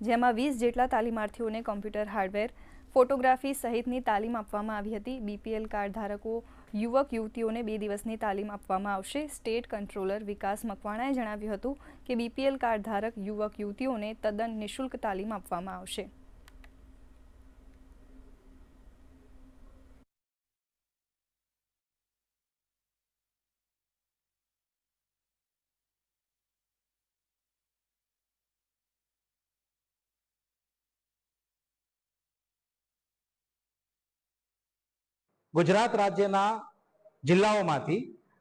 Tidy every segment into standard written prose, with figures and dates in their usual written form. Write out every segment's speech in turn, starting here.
જેમાં 20 જેટલા તાલીમાર્થીઓને computer hardware, photography સહિતની તાલીમ આપવામાં આવી હતી। બીપીએલ કાર્ડ ધારકો યુવક યુવતીઓને 2 દિવસની તાલીમ આપવામાં આવશે। સ્ટેટ કંટ્રોલર વિકાસ મકવાણાએ જણાવ્યું હતું કે બીપીએલ કાર્ડ ધારક યુવક યુવતીઓને તદ્દન નિઃશુલ્ક તાલીમ આપવામાં આવશે। गुजरात राज्यना जिल्लाओमांथी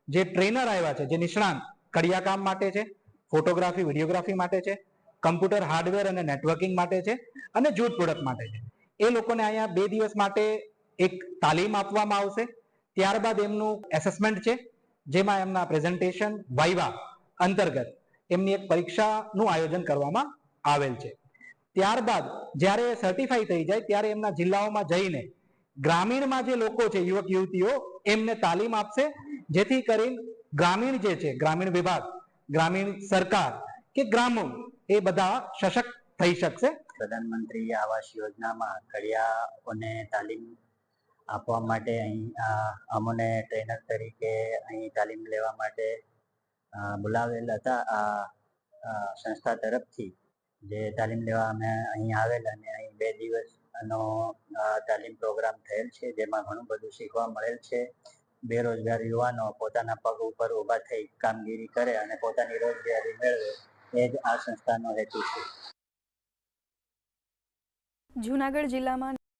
जे ट्रेनर आव्या छे, जे निष्णात कड़िया काम माटे छे, फोटोग्राफी विडियोग्राफी माटे छे, कम्प्यूटर हार्डवेर अने नेटवर्किंग माटे छे अने जूट प्रोडक्ट माटे छे, ए लोकोने अहींया 2 दिवस माटे एक तालीम आपवामां आवशे। त्यारबाद एमनुं एसेसमेंट छे, जेमां एमना प्रेजेंटेशन वाइवा अंतर्गत एमनी एक परीक्षानुं आयोजन करवामां आवेल छे। त्यारबाद ज्यारे सर्टिफाई थई जाय त्यारे एमना जिल्लाओमां जईने ग्रामीण में जे लोको छे, युवक युवतीओ एमने तालीम आपशे, जेथी करीने ग्रामीण जे छे, ग्रामीण विभाग, ग्रामीण सरकार के ग्रामो ए बधा सशक्त थई शकशे। प्रधानमंत्री आवास योजना में कड़ियाओने तालीम आपवा माटे अहीं अमोने ट्रेनर तरीके अहीं तालीम लेवा माटे बोलावेल हता। संस्था तरफथी जे तालीम लेवा अमे अहीं आवेल अने अहीं 2 दिवसनो तालीम प्रोग्राम थयेल छे, जेमां घणुं बधुं शीखवा मळेल छे। बेरोजगार युवानो पोताना पग उपर ऊभा थई कामगीरी करे अने पोतानी रोजगारी मेळवे ए ज आ संस्थानो हेतु छे। जूनागढ़ जिल्लामां